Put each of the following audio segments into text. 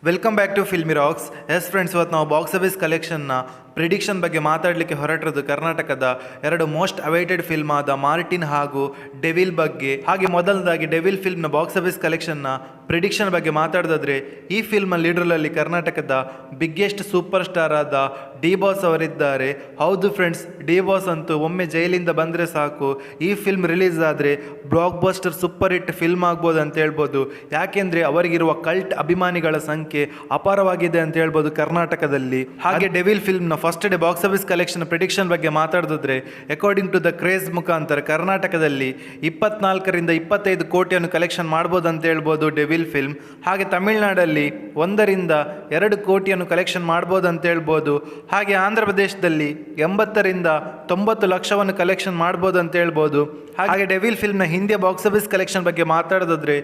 Welcome back to filmy rocks. Yes friends, ಇವತ್ತು ನಾವು box office ಕಲೆಕ್ಷನ್ನ prediction ಬಗ್ಗೆ ಮಾತಾಡಲಿಕ್ಕೆ ಹೊರಟಿರೋದು ಕರ್ನಾಟಕದ ಎರಡು ಮೋಸ್ಟ್ ಅವೈಟೆಡ್ ಫಿಲ್ಮ್ ಆದ ಮಾರ್ಟಿನ್ ಹಾಗೂ ಡೆವಿಲ್ ಬಗ್ಗೆ. ಹಾಗೆ ಮೊದಲದಾಗಿ ಡೆವಿಲ್ ಫಿಲ್ಮ್ನ ಬಾಕ್ಸ್ ಆಫೀಸ್ ಕಲೆಕ್ಷನ್ನ ಪ್ರಿಡಿಕ್ಷನ್ ಬಗ್ಗೆ ಮಾತಾಡೋದಾದ್ರೆ, ಈ ಫಿಲ್ಮ್ ಲೀಡರಲ್ಲಿ ಕರ್ನಾಟಕದ ಬಿಗ್ಗೆಸ್ಟ್ ಸೂಪರ್ ಸ್ಟಾರ್ ಆದ ಡಿ ಬಾಸ್ ಅವರಿದ್ದಾರೆ. ಹೌದು ಫ್ರೆಂಡ್ಸ್, ಡಿ ಬಾಸ್ ಅಂತೂ ಒಮ್ಮೆ ಜೈಲಿಂದ ಬಂದರೆ ಸಾಕು, ಈ ಫಿಲ್ಮ್ ರಿಲೀಸ್ ಆದರೆ blockbuster super hit film ಆಗ್ಬೋದು ಅಂತ ಹೇಳ್ಬೋದು. ಯಾಕೆಂದರೆ ಅವರಿಗಿರುವ ಕಲ್ಟ್ ಅಭಿಮಾನಿಗಳ ಸಂಖ್ಯೆ ಅಪಾರವಾಗಿದೆ ಅಂತ ಹೇಳ್ಬೋದು ಕರ್ನಾಟಕದಲ್ಲಿ. ಹಾಗೆ ಡೆವಿಲ್ ಫಿಲ್ಮ್ನ first day box office collection prediction ಬಗ್ಗೆ ಮಾತಾಡಿದ್ರೆ, ಅಕಾರ್ಡಿಂಗ್ ಟು ದ ಕ್ರೇಜ್ ಮುಖಾಂತರ ಕರ್ನಾಟಕದಲ್ಲಿ 24 ರಿಂದ 25 ಕೋಟಿಯನ್ನು ಕಲೆಕ್ಷನ್ ಮಾಡ್ಬೋದು ಅಂತ ಹೇಳ್ಬೋದು ಡೆವಿಲ್ ಫಿಲ್ಮ್. ಹಾಗೆ ತಮಿಳುನಾಡಲ್ಲಿ 1 ರಿಂದ 2 ಕೋಟಿಯನ್ನು ಕಲೆಕ್ಷನ್ ಮಾಡ್ಬೋದು ಅಂತ ಹೇಳ್ಬೋದು. ಹಾಗೆ ಆಂಧ್ರ ಪ್ರದೇಶದಲ್ಲಿ 80 ರಿಂದ 90 ಲಕ್ಷವನ್ನು ಕಲೆಕ್ಷನ್ ಮಾಡ್ಬೋದು ಅಂತ ಹೇಳ್ಬೋದು. ಹಾಗೆ ಡೆವಿಲ್ ಫಿಲ್ಮ್ನ ಹಿಂದಿಯ ಬಾಕ್ಸ್ ಆಫೀಸ್ ಕಲೆಕ್ಷನ್ ಬಗ್ಗೆ ಮಾತಾಡೋದಾದ್ರೆ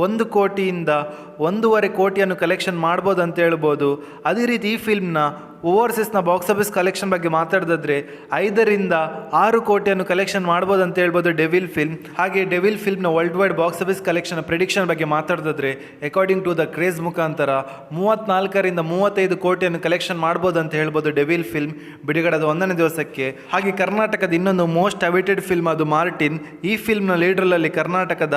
1 ಕೋಟಿಯಿಂದ 1.5 ಕೋಟಿಯನ್ನು ಕಲೆಕ್ಷನ್ ಮಾಡ್ಬೋದು ಅಂತ ಹೇಳ್ಬೋದು. ಅದೇ ರೀತಿ ಈ ಫಿಲ್ಮ್ನ ಓವರ್ಸೀಸ್ನ ಬಾಕ್ಸ್ ಆಫೀಸ್ ಕಲೆಕ್ಷನ್ ಬಗ್ಗೆ ಮಾತಾಡೋದಾದ್ರೆ 5 ರಿಂದ 6 ಕೋಟಿಯನ್ನು ಕಲೆಕ್ಷನ್ ಮಾಡ್ಬೋದು ಅಂತ ಹೇಳ್ಬೋದು ಡೆವಿಲ್ ಫಿಲ್ಮ್. ಹಾಗೆ ಡೆವಿಲ್ ಫಿಲ್ಮ್ನ world wide box office collection prediction ಬಗ್ಗೆ ಮಾತಾಡೋದಾದ್ರೆ, ಅಕಾರ್ಡಿಂಗ್ ಟು ದ ಕ್ರೇಜ್ ಮುಖಾಂತರ 34 ರಿಂದ 35 ಕೋಟಿಯನ್ನು ಕಲೆಕ್ಷನ್ ಮಾಡ್ಬೋದು ಅಂತ ಹೇಳ್ಬೋದು ಡೆವಿಲ್ ಫಿಲ್ಮ್ ಬಿಡುಗಡೆದ 1ನೇ ದಿವಸಕ್ಕೆ. ಹಾಗೆ ಕರ್ನಾಟಕದ ಇನ್ನೊಂದು ಮೋಸ್ಟ್ ಅವೈಟೆಡ್ ಫಿಲ್ಮ್ ಅದು ಮಾರ್ಟಿನ್. ಈ ಫಿಲ್ಮ್ನ ಲೀಡರಲ್ಲಿ ಕರ್ನಾಟಕದ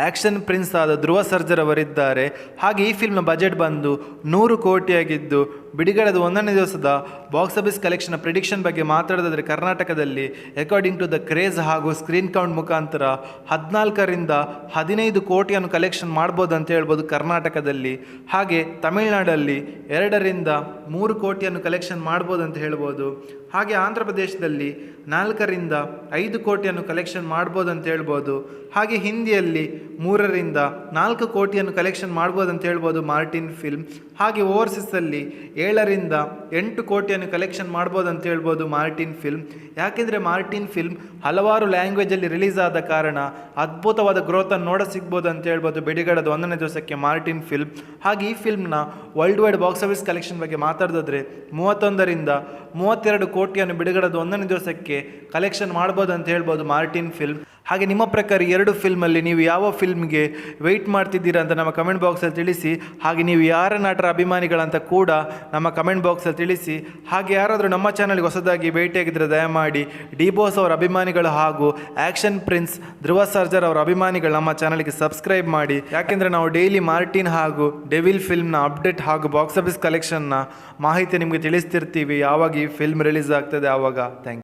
ಆಕ್ಷನ್ ಪ್ರಿನ್ಸ್ ಆದ ಧ್ರುವ ಸರ್ಜರ್ ಅವರಿದ್ದಾರೆ. ಹಾಗೆ ಈ ಫಿಲ್ಮ್ನ ಬಜೆಟ್ ಬಂದು 100 ಕೋಟಿಯಾಗಿದ್ದು, ಬಿಡುಗಡೆದ 1ನೇ ದಿವಸದ ಬಾಕ್ಸ್ ಆಫೀಸ್ ಕಲೆಕ್ಷನ್ ಪ್ರಿಡಿಕ್ಷನ್ ಬಗ್ಗೆ ಮಾತಾಡೋದಾದ್ರೆ, ಕರ್ನಾಟಕದಲ್ಲಿ ಅಕಾರ್ಡಿಂಗ್ ಟು ದ ಕ್ರೇಜ್ ಹಾಗೂ ಸ್ಕ್ರೀನ್ ಕೌಂಟ್ ಮುಖಾಂತರ 14 ರಿಂದ 15 ಕೋಟಿಯನ್ನು ಕಲೆಕ್ಷನ್ ಮಾಡ್ಬೋದು ಅಂತ ಹೇಳ್ಬೋದು ಕರ್ನಾಟಕದಲ್ಲಿ. ಹಾಗೆ ತಮಿಳುನಾಡಲ್ಲಿ 2 ರಿಂದ 3 ಕೋಟಿಯನ್ನು ಕಲೆಕ್ಷನ್ ಮಾಡ್ಬೋದು ಅಂತ ಹೇಳ್ಬೋದು. ಹಾಗೆ ಆಂಧ್ರ ಪ್ರದೇಶದಲ್ಲಿ 4 ರಿಂದ 5 ಕೋಟಿಯನ್ನು ಕಲೆಕ್ಷನ್ ಮಾಡ್ಬೋದು ಅಂತ ಹೇಳ್ಬೋದು. ಹಾಗೆ ಹಿಂದಿಯಲ್ಲಿ 3 ರಿಂದ 4 ಕೋಟಿಯನ್ನು ಕಲೆಕ್ಷನ್ ಮಾಡ್ಬೋದು ಅಂತ ಹೇಳ್ಬೋದು ಮಾರ್ಟಿನ್ ಫಿಲ್ಮ್. ಹಾಗೆ ಓವರ್ಸೀಸಲ್ಲಿ 7 ರಿಂದ 8 ಕೋಟಿಯನ್ನು ಕಲೆಕ್ಷನ್ ಮಾಡ್ಬೋದು ಅಂತ ಹೇಳ್ಬೋದು ಮಾರ್ಟಿನ್ ಫಿಲ್ಮ್. ಯಾಕೆಂದರೆ ಮಾರ್ಟಿನ್ ಫಿಲ್ಮ್ ಹಲವಾರು ಲ್ಯಾಂಗ್ವೇಜಲ್ಲಿ ರಿಲೀಸ್ ಆದ ಕಾರಣ ಅದ್ಭುತವಾದ ಗ್ರೋತನ್ನು ಸಿಗ್ಬೋದು ಅಂತ ಹೇಳ್ಬೋದು ಬಿಡುಗಡೆದ 1ನೇ ದಿವಸಕ್ಕೆ ಮಾರ್ಟಿನ್ ಫಿಲ್ಮ್. ಹಾಗೆ ಈ ಫಿಲ್ಮ್ನ world wide box office collection ಬಗ್ಗೆ ಮಾತಾಡಿದ್ರೆ 31 ರಿಂದ 32 ಕೋಟಿಯನ್ನು ಬಿಡುಗಡೆದ 1ನೇ ದಿವಸಕ್ಕೆ ಕಲೆಕ್ಷನ್ ಮಾಡ್ಬೋದು ಅಂತ ಹೇಳ್ಬೋದು ಮಾರ್ಟಿನ್ ಫಿಲ್ಮ್. ಹಾಗೆ ನಿಮ್ಮ ಪ್ರಕಾರ 2 ಫಿಲ್ಮಲ್ಲಿ ನೀವು ಯಾವ ಫಿಲ್ಮ್ಗೆ ವೆಯ್ಟ್ ಮಾಡ್ತಿದ್ದೀರಾ ಅಂತ ನಮ್ಮ ಕಮೆಂಟ್ ಬಾಕ್ಸಲ್ಲಿ ತಿಳಿಸಿ. ಹಾಗೆ ನೀವು ಯಾರ ನಟರ ಅಭಿಮಾನಿಗಳಂತ ಕೂಡ ನಮ್ಮ ಕಮೆಂಟ್ ಬಾಕ್ಸಲ್ಲಿ ತಿಳಿಸಿ. ಹಾಗೆ ಯಾರಾದರೂ ನಮ್ಮ ಚಾನಲ್ಗೆ ಹೊಸದಾಗಿ ಭೇಟಿಯಾಗಿದ್ದರೆ ದಯಮಾಡಿ ಡಿ ಬಾಸ್ ಅವರ ಅಭಿಮಾನಿಗಳು ಹಾಗೂ ಆ್ಯಕ್ಷನ್ ಪ್ರಿನ್ಸ್ ಧ್ರುವ ಸರ್ಜರ್ ಅವರ ಅಭಿಮಾನಿಗಳು ನಮ್ಮ ಚಾನಲ್ಗೆ ಸಬ್ಸ್ಕ್ರೈಬ್ ಮಾಡಿ. ಯಾಕೆಂದರೆ ನಾವು ಡೈಲಿ ಮಾರ್ಟಿನ್ ಹಾಗೂ ಡೆವಿಲ್ ಫಿಲ್ಮ್ನ ಅಪ್ಡೇಟ್ ಹಾಗೂ ಬಾಕ್ಸ್ ಆಫೀಸ್ ಕಲೆಕ್ಷನ್ನ ಮಾಹಿತಿ ನಿಮಗೆ ತಿಳಿಸ್ತಿರ್ತೀವಿ, ಯಾವಾಗ ಈ ಫಿಲ್ಮ್ ರಿಲೀಸ್ ಆಗ್ತದೆ ಆವಾಗ. Thank you.